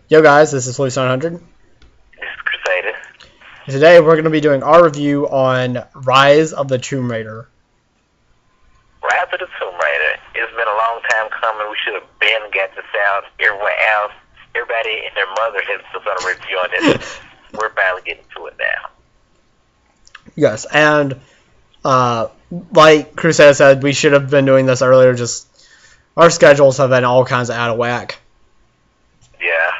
Yo guys, this is Floopes 100. This is Crusadus. Today we're going to be doing our review on Rise of the Tomb Raider. Rise of the Tomb Raider. It's been a long time coming. We should have been got this out. Everyone else, everybody and their mother has done a review on this. We're finally getting to it now. Yes, and like Crusadus said, we should have been doing this earlier, just our schedules have been all kinds of out of whack. Yeah.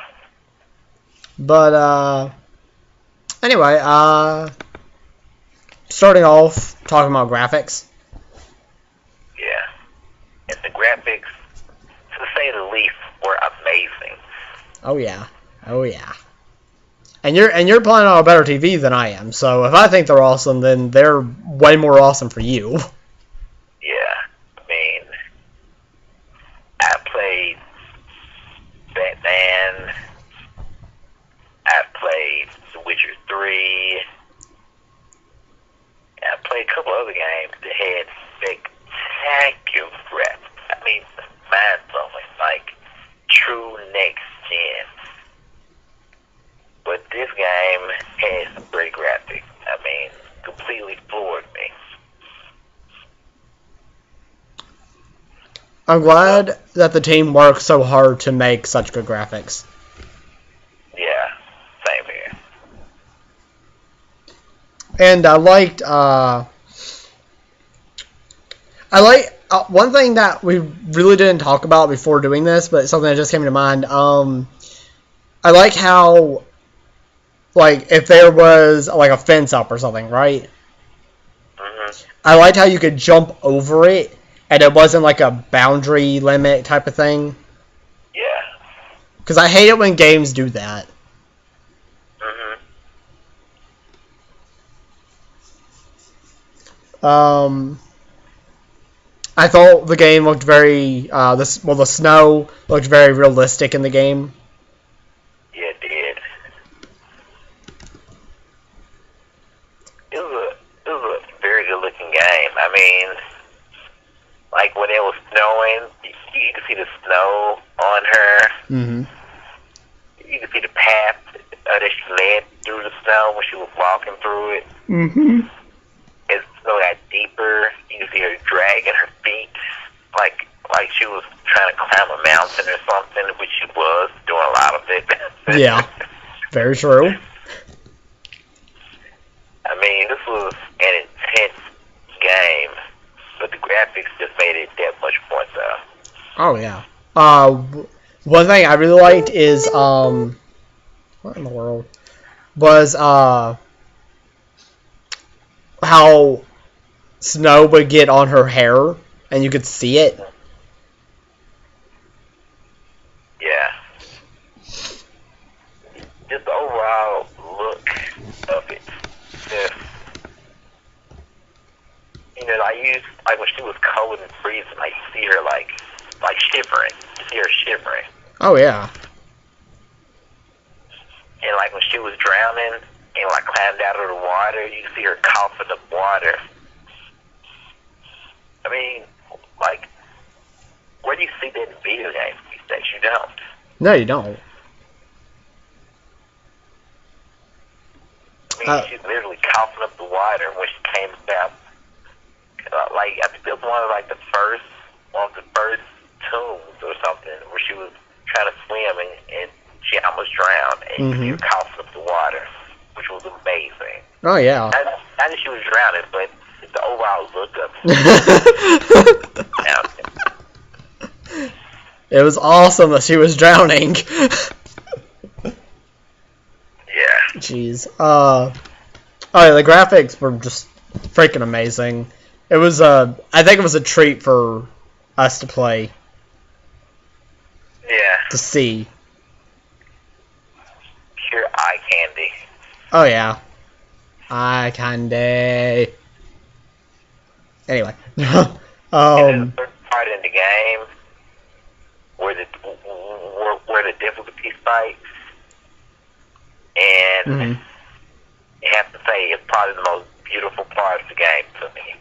But, anyway, starting off, talking about graphics. Yeah. And the graphics, to say the least, were amazing. Oh yeah. Oh yeah. And you're playing on a better TV than I am, so if I think they're awesome, then they're way more awesome for you. Yeah. I mean, I played Batman. I played The Witcher 3. I played a couple other games that had spectacular graphics. I mean, mind-blowing, like true next gen. But this game has some great graphics. I mean, completely floored me. I'm glad that the team worked so hard to make such good graphics. Yeah, same here. And I liked, one thing that we really didn't talk about before doing this, but something that just came to mind. I like how, like, if there was like a fence up or something, right? Mm-hmm. I liked how you could jump over it, and it wasn't like a boundary limit type of thing. Yeah. Because I hate it when games do that. Mm-hmm. I thought the game looked very, the snow looked very realistic in the game. Yeah, it did. It was a very good looking game. I mean, like when it was snowing, you could see the snow on her. Mm-hmm. You could see the path that she led through the snow when she was walking through it. Mm-hmm. As the snow got deeper, you could see her dragging her feet like she was trying to climb a mountain or something, which she was doing a lot of it. Yeah, very true. I mean, this was an intense game, but the graphics just made it that much more so. Oh yeah. One thing I really liked is what in the world was how snow would get on her hair and you could see it. Yeah. Just the overall look of it. Just, like when she was cold and freezing, like you see her like shivering. You see her shivering. Oh yeah. And like when she was drowning and like climbed out of the water, you see her coughing up water. I mean, like, where do you see that in video games these days? You don't. No, you don't. I mean, she's literally coughing up the water when she came out. Like, I think it was one of the first tombs or something where she was trying to swim and she almost drowned and she was coughing up the water, which was amazing. Oh yeah. Not that she was drowning, but the overall look of it. It was awesome that she was drowning. Yeah. Jeez. Oh yeah, the graphics were just freaking amazing. It was I think it was a treat for us to play. Yeah. To see. Pure eye candy. Oh yeah. Eye candy. Anyway. And there's a certain part in the game where the difficulty spikes, and I have to say it's probably the most beautiful part of the game to me.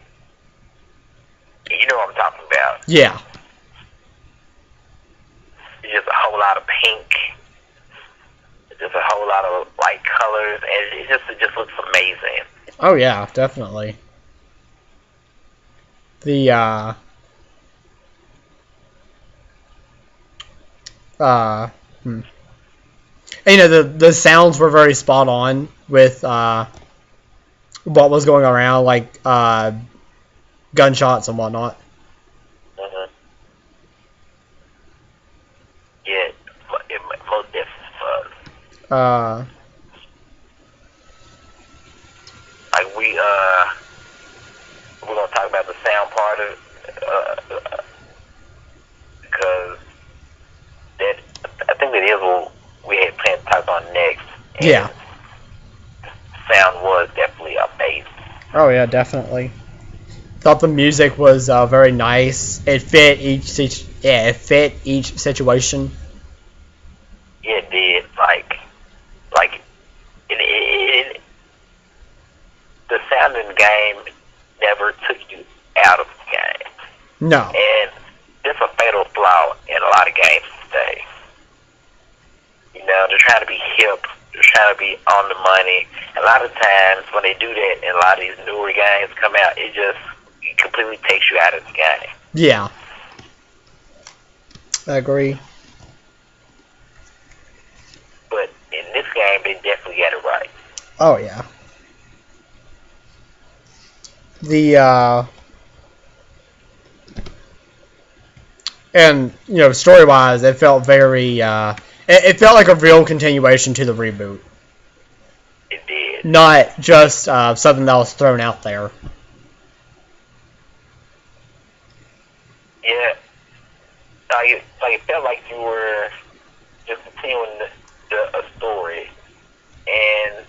You know what I'm talking about. Yeah. It's just a whole lot of pink Just a whole lot of light colors, and it just looks amazing. Oh yeah, definitely. The and, you know, the sounds were very spot on with what was going around, like gunshots and whatnot. Mm-hmm. Yeah, it most definitely was. Like we're gonna talk about the sound part of it, because that I think that is what we had planned to talk on next. And Yeah. Sound was definitely amazing. Oh yeah, definitely. Thought the music was very nice. It fit each situation. It did, like it the sound in the game never took you out of the game. No. And it's a fatal flaw in a lot of games today. You know, they're trying to be hip, they're trying to be on the money. A lot of times when they do that and a lot of these newer games come out, it completely takes you out of the game. Yeah. I agree. But in this game, they definitely got it right. Oh yeah. The and you know, story wise, it felt very it felt like a real continuation to the reboot. It did. Not just something that was thrown out there. Yeah. Like it felt like you were just continuing a story, and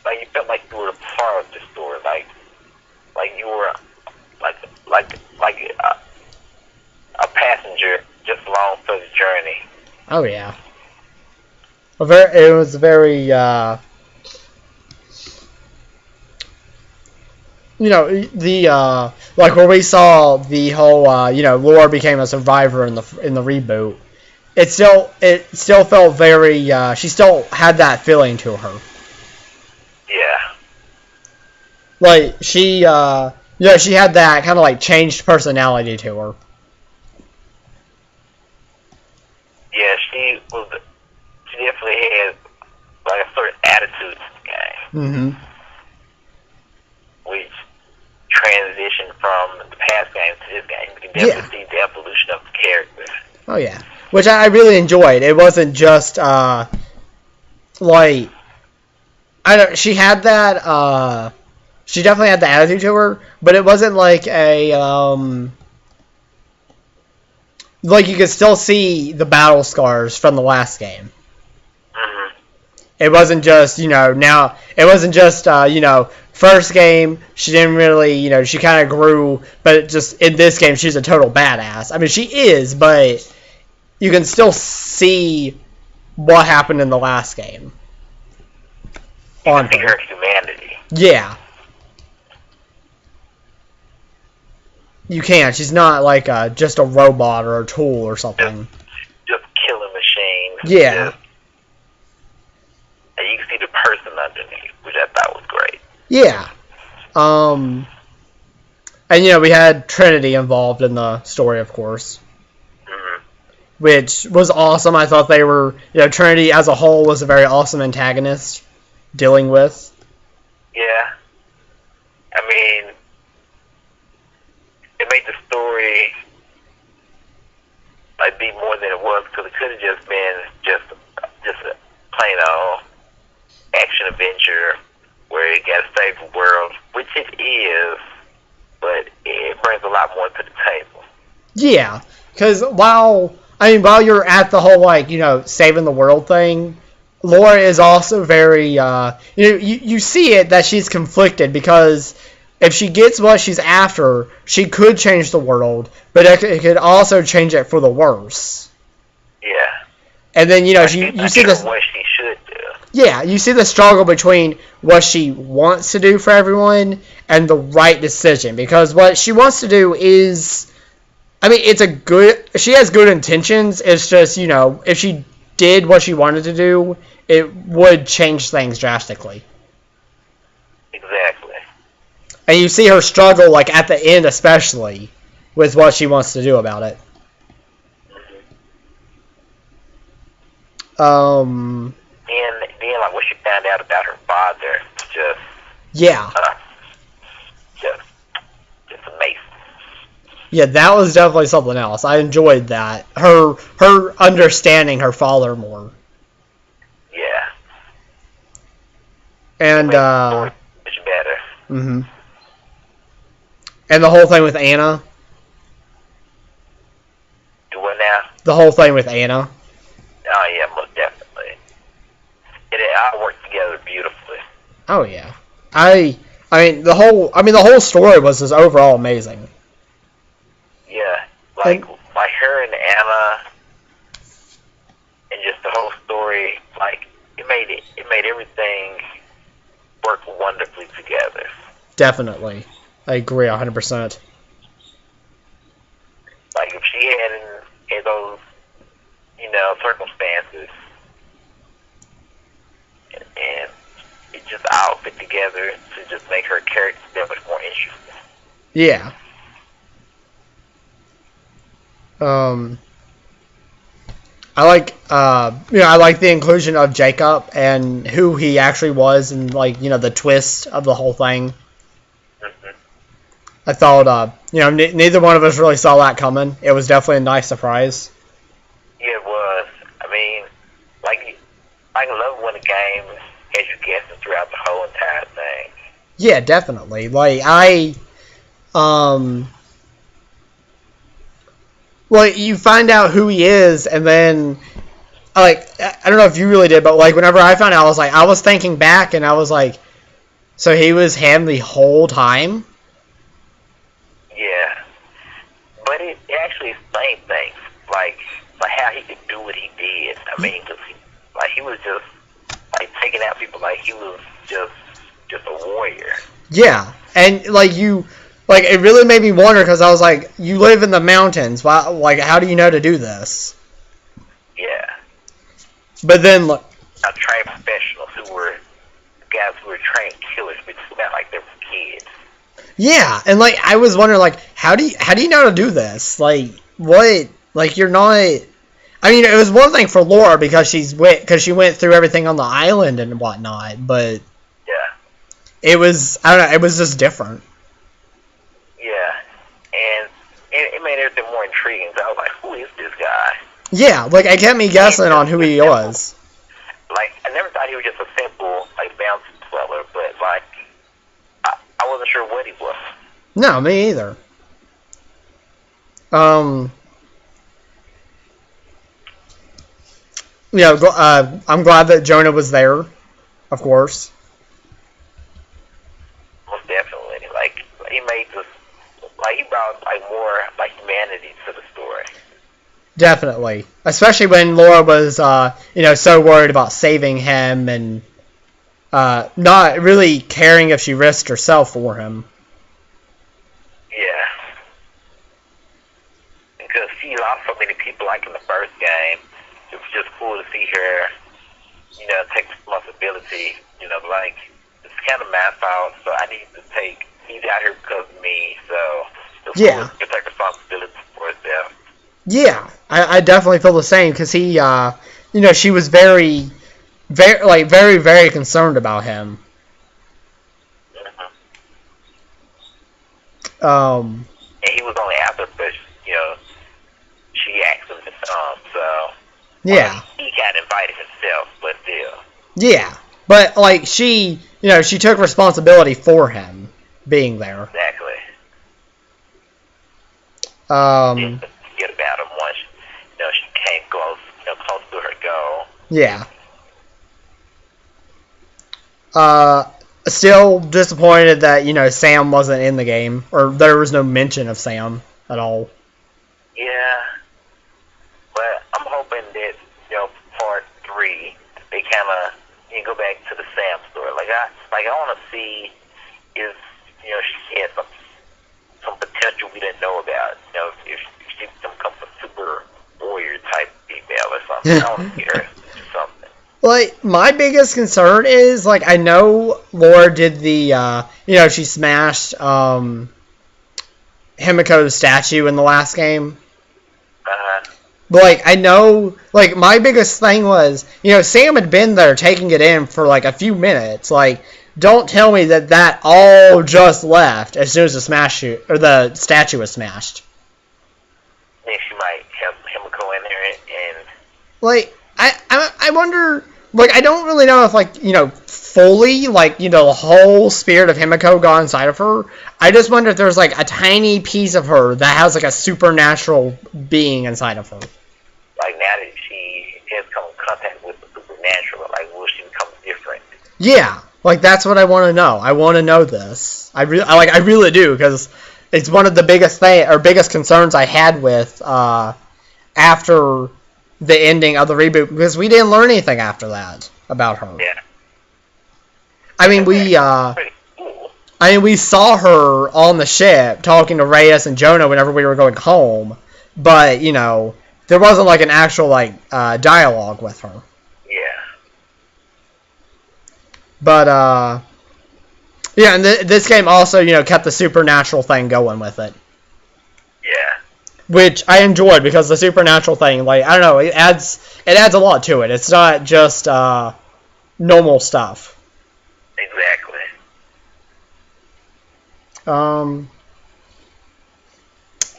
like you felt like you were a part of the story, like you were like a passenger just along for the journey. Oh yeah. It was very you know, the like where we saw the whole you know, Laura became a survivor in the reboot. It still felt very she still had that feeling to her. Yeah. Like she you know, she had that kind of like changed personality to her. Yeah, she definitely had like a certain attitude to the game. Mhm. Which transitioned from the past game to this game. You can definitely see the evolution of the character. Oh yeah, which I really enjoyed. It wasn't just like I don't. She had that. She definitely had the attitude to her, but it wasn't like a like you could still see the battle scars from the last game. Mm-hmm. It wasn't just, you know, now, it wasn't just, you know, first game, she didn't really, you know, she kind of grew, but just in this game, she's a total badass. I mean, she is, but you can still see what happened in the last game. You can see her humanity. Yeah. You can. She's not like just a robot or a tool or something. Just killing machines. Yeah. And you can see the person underneath, which I thought was great. Yeah. And, you know, we had Trinity involved in the story, of course. Mm-hmm. Which was awesome. I thought they were, you know, Trinity as a whole was a very awesome antagonist dealing with. Yeah. I mean, it made the story like be more than it was, because it could have just been just a plain old action adventure where it got to save the world, which it is, but it brings a lot more to the table. Yeah, because while you're at the whole, like, you know, saving the world thing, Laura is also very, you know, you see it that she's conflicted, because if she gets what she's after, she could change the world, but it could also change it for the worse. Yeah. And then, you know, you see this. What she should do. Yeah, you see the struggle between what she wants to do for everyone and the right decision, because what she wants to do is, I mean, she has good intentions. It's just, you know, if she did what she wanted to do, it would change things drastically. Exactly. And you see her struggle, like, at the end especially, with what she wants to do about it. And then, like, when she found out about her father, just... Yeah. Just amazing. Yeah, that was definitely something else. I enjoyed that. Her understanding her father more. Yeah. And, much better. Mm-hmm. And the whole thing with Anna. Do what now? The whole thing with Anna. Oh, yeah, most definitely. It all worked together beautifully. Oh, yeah. I mean the whole story was just overall amazing. Yeah, like her and Anna, and just the whole story, like it made everything work wonderfully together. Definitely, I agree 100%. Like if she hadn't had those, circumstances, and it just all fit together to just make her character that much more interesting. Yeah. I like the inclusion of Jacob and who he actually was, and the twist of the whole thing. Mm-hmm. I thought, neither one of us really saw that coming. It was definitely a nice surprise. Yeah, it was. I mean, I love when a game has you guessing throughout the whole entire thing. Yeah, definitely. You find out who he is, and then, I don't know if you really did, but, whenever I found out, I was thinking back, and I was like, so he was him the whole time? Yeah. But it actually explained things, like how he could do what he did. I mean, cause he was just, taking out people like he was just a warrior. Yeah, and, it really made me wonder, because I was like, you live in the mountains, how do you know to do this? Yeah. But then, look... trained professionals who were guys who were trained killers, but it's not like they were kids. Yeah, and, I was wondering, how do you know to do this? What? You're not... I mean, it was one thing for Laura, because she went through everything on the island and whatnot, but... Yeah. It was, I don't know, it was just different. Yeah, and it made everything more intriguing. So I was like, who is this guy? Yeah, it kept me guessing on who he was. I never thought he was just a simple, bouncy dweller, but, I wasn't sure what he was. No, me either. I'm glad that Jonah was there, of course. Most definitely. He made this, he brought, more, humanity to the story. Definitely. Especially when Laura was, so worried about saving him and not really caring if she risked herself for him. Yeah. Because she lost so many people, in the first game. It was just cool to see her, take responsibility. It's kind of my fault, so I need to take... He's out here because of me, so... It's cool to take responsibility for herself. Yeah, I definitely feel the same, because he, she was very, very, very, very concerned about him. Mm-hmm. And he was only after, she asked him to come, so... Yeah. He got invited himself, but still. Yeah, but, she took responsibility for him being there. Exactly. Didn't forget about him once, she came close to her goal. Yeah. Still disappointed that, Sam wasn't in the game, or there was no mention of Sam at all. Yeah. But I'm hoping that, part 3, they kind of go back to the Sam story. I want to see if, she had some potential we didn't know about. If she become a super warrior type female or something. don't care. Something. Like, my biggest concern is, like, I know Laura did the, she smashed, Himiko's statue in the last game. But, like, I know, like, my biggest thing was, Sam had been there taking it in for, like, a few minutes. Like, don't tell me that all just left as soon as the statue was smashed. I think she might have Himiko in there and... Like, I wonder, like, I don't really know if, like, fully, like, the whole spirit of Himiko got inside of her. I just wonder if there's, like, a tiny piece of her that has, like, a supernatural being inside of her. Like, now that she has come in contact with the supernatural, like, will she become different? Yeah, like, that's what I want to know. I want to know this. I really do, because it's one of the biggest concerns I had with, after the ending of the reboot, because we didn't learn anything after that about her. Yeah. I mean, we saw her on the ship talking to Reyes and Jonah whenever we were going home, but, there wasn't, like, an actual, like, dialogue with her. Yeah. But, and this game also, kept the supernatural thing going with it. Yeah. Which I enjoyed, because the supernatural thing, like, I don't know, it adds a lot to it. It's not just, normal stuff. Exactly.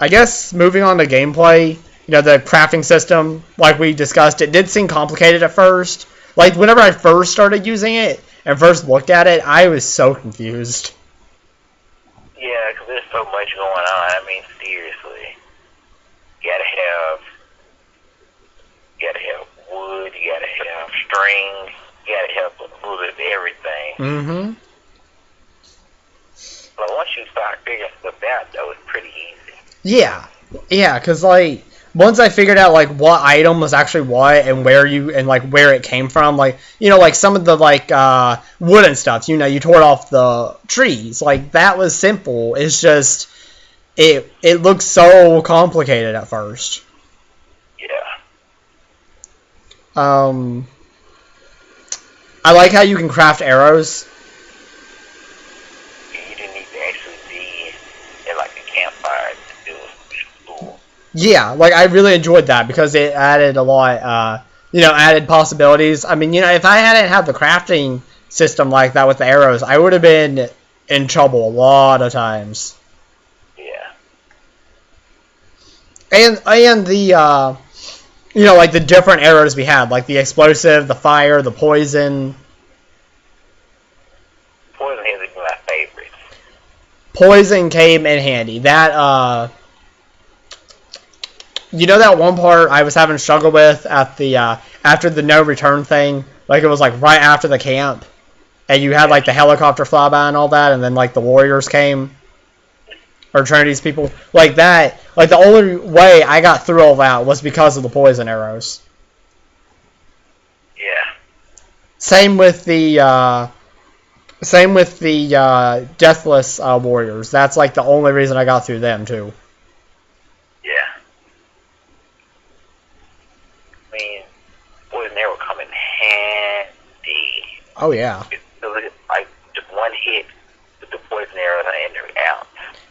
I guess moving on to gameplay, the crafting system, like we discussed, it did seem complicated at first. Like, whenever I first started using it and first looked at it, I was so confused. Yeah, because there's so much going on. I mean, seriously. You gotta have wood, you gotta have string, you gotta have a bullet, everything. Mm-hmm. But once you start figuring stuff out, though, it's pretty easy. Yeah, because, like, once I figured out, like, what item was actually what and where it came from, like, like, some of the, like, wooden stuff, you tore it off the trees, like, that was simple. It's just, it looked so complicated at first. Yeah. I like how you can craft arrows. You didn't need to actually be in, like, a campfire to do it, which is cool. Yeah, like, I really enjoyed that, because it added a lot, added possibilities. I mean, if I hadn't had the crafting system like that with the arrows, I would have been in trouble a lot of times. Yeah. And the, like, the different arrows we had, like the explosive, the fire, the poison. Poison is my favorite. Poison came in handy. That, that one part I was having struggle with at the, after the no return thing, like, it was, like, right after the camp, and you had, like, the helicopter flyby and all that, and then, like, the warriors came, or Trinity's people, like, that, like, the only way I got through all that was because of the poison arrows. Yeah. Same with the Deathless Warriors. That's, like, the only reason I got through them, too. Yeah. I mean, poison arrow come in handy. Oh, yeah. Like, just one hit with the poison arrow and they're out.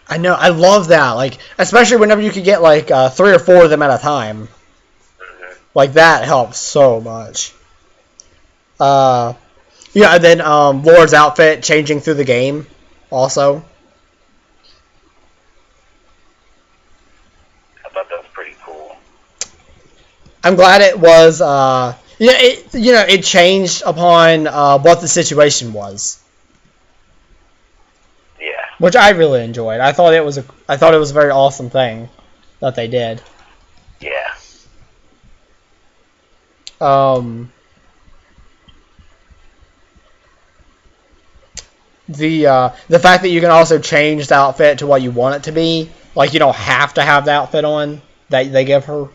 I know, I love that. Like, especially whenever you could get, like, 3 or 4 of them at a time. Mm-hmm. Like, that helps so much. And then Laura's outfit changing through the game, also. I thought that was pretty cool. I'm glad it was, it changed upon what the situation was. Yeah. Which I really enjoyed. I thought it was a very awesome thing that they did. Yeah. The fact that you can also change the outfit to what you want it to be, like, you don't have to have the outfit on that they give her.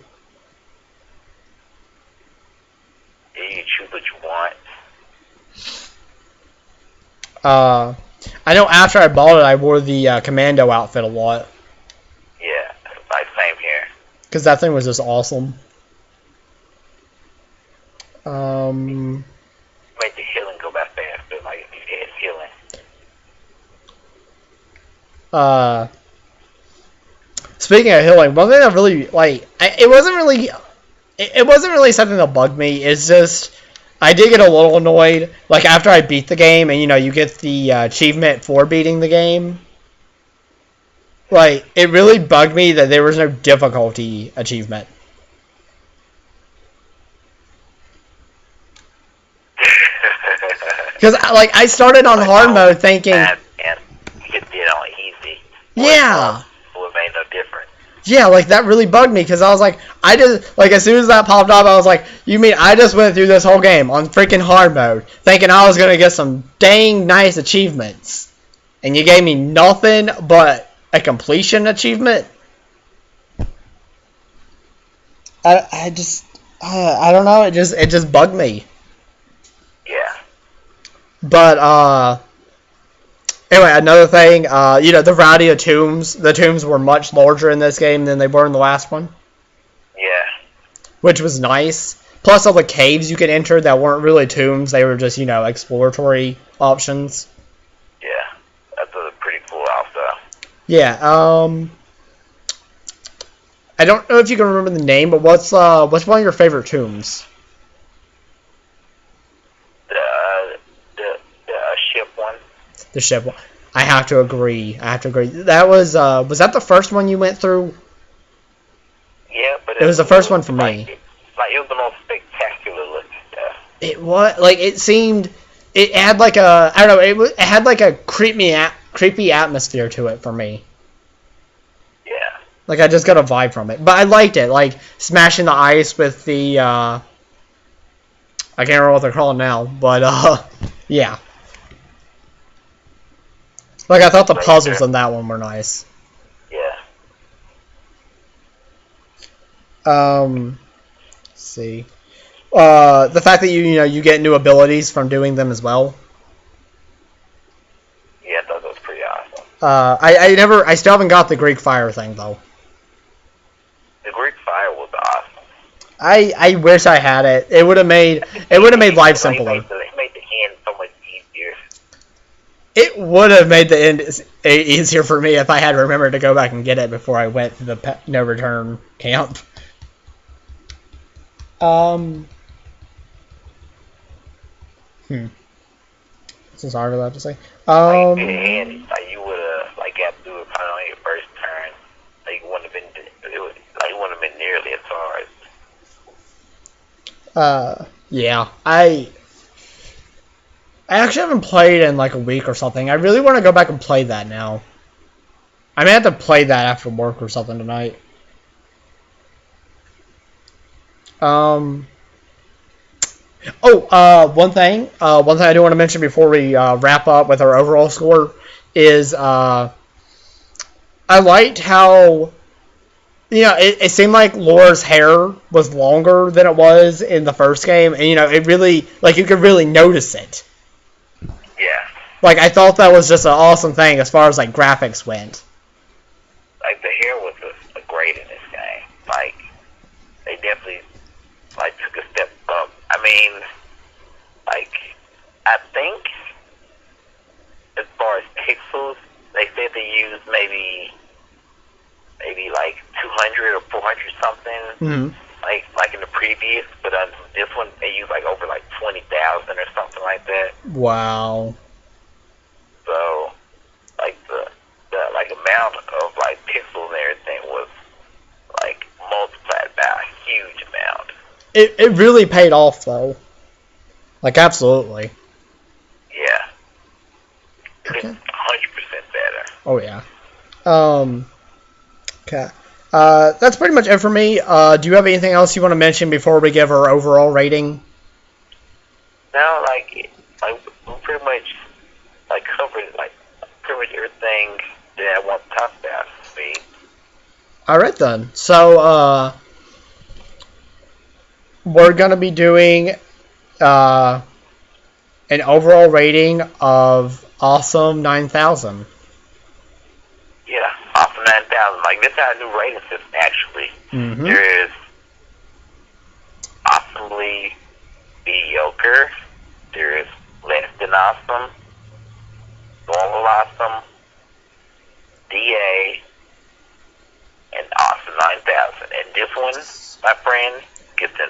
Yeah, you can choose what you want. I know after I bought it, I wore the commando outfit a lot. Yeah, like same here. Because that thing was just awesome. Make the healing go by faster, like if you get healing. Speaking of healing, one thing that really it wasn't really something that bugged me. It's just I did get a little annoyed, like after I beat the game, and you get the achievement for beating the game. Like it really bugged me that there was no difficulty achievement. Because I started on hard mode thinking, and you did on easy. Yeah. It made no difference. Yeah, that really bugged me because I was like, as soon as that popped up, I was like, you mean I just went through this whole game on freaking hard mode thinking I was going to get some dang nice achievements, and you gave me nothing but a completion achievement? I don't know, it just bugged me. Yeah. But, anyway, another thing, the variety of tombs. The tombs were much larger in this game than they were in the last one. Yeah. Which was nice. Plus all the caves you could enter that weren't really tombs. They were just, exploratory options. Yeah. That's pretty cool also. Yeah, I don't know if you can remember the name, but what's one of your favorite tombs? The ship one. The ship one. I have to agree. That was that the first one you went through? Yeah, but it was the first one for me. It was the most spectacular looking stuff. It was it seemed it had I don't know, it had a creepy atmosphere to it for me. Yeah. I just got a vibe from it, but I liked it. Smashing the ice with the I can't remember what they're called now, but yeah. I thought the puzzles in that one were nice. Yeah. Let's see. The fact that you get new abilities from doing them as well. Yeah, I thought that was pretty awesome. I still haven't got the Greek fire thing though. The Greek fire was awesome. I wish I had it. It would have made life simpler. It made the end so much easier. It would have made the end easier for me if I had remembered to go back and get it before I went to the no return camp. This is hard about to say. You would have got through it probably on your first turn. It wouldn't have been nearly as hard. Yeah, I actually haven't played in a week or something. I really want to go back and play that now. I may have to play that after work or something tonight. One thing I do want to mention before we wrap up with our overall score is I liked how it seemed like Laura's hair was longer than it was in the first game, and it really you could really notice it. Yeah. I thought that was just an awesome thing as far as graphics went. The hair was great in this game. They definitely took a step up. I mean, I think as far as pixels, they said they used maybe 200 or 400 something. Mm-hmm. In the previous, but on this one they used over 20,000 or something like that. Wow. So the amount of pixels and everything was multiplied by a huge amount. It really paid off though. Absolutely. Yeah. Okay. 100% better. Oh yeah. Okay. That's pretty much it for me. Do you have anything else you want to mention before we give our overall rating? No, we pretty much covered pretty much everything that I want to talk about. Alright then. So we're gonna be doing an overall rating of Awesome 9000. Yeah, Awesome 9000. This is our new rating system, actually. Mm-hmm. There is Awesomely Mediocre. There is Less Than Awesome. Normal Awesome. DA. And Awesome 9000. And this one, my friend, gets an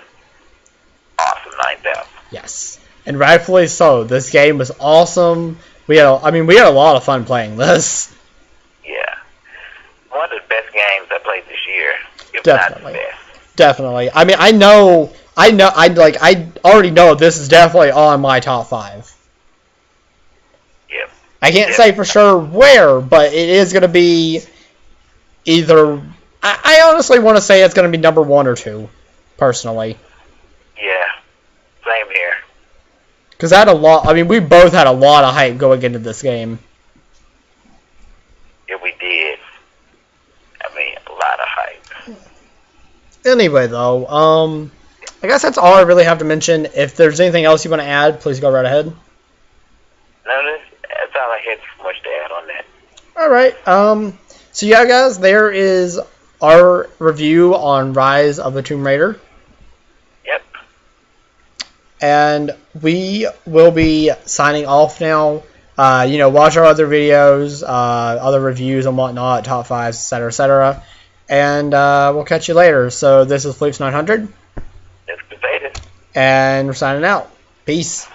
Awesome 9000. Yes. And rightfully so. This game was awesome. We had a lot of fun playing this. Yeah. One of the best games I played this year. If Definitely. not the best. Definitely. I mean, I already know this is definitely on my top 5. Yep. I can't say for sure where, but it is going to be either... I honestly want to say it's going to be number 1 or 2, personally. Yeah. Same here. Because I had a lot... I mean, we both had a lot of hype going into this game. Yeah, we did. I mean, a lot of hype. Anyway, though, I guess that's all I really have to mention. If there's anything else you want to add, please go right ahead. No, that's all I had much to add on that. Alright, so yeah, guys, there is our review on Rise of the Tomb Raider. Yep. And we will be signing off now. Watch our other videos, other reviews and whatnot, top 5s, etc., etc. And we'll catch you later. So this is Floopes 900. It's Crusadus. And we're signing out. Peace.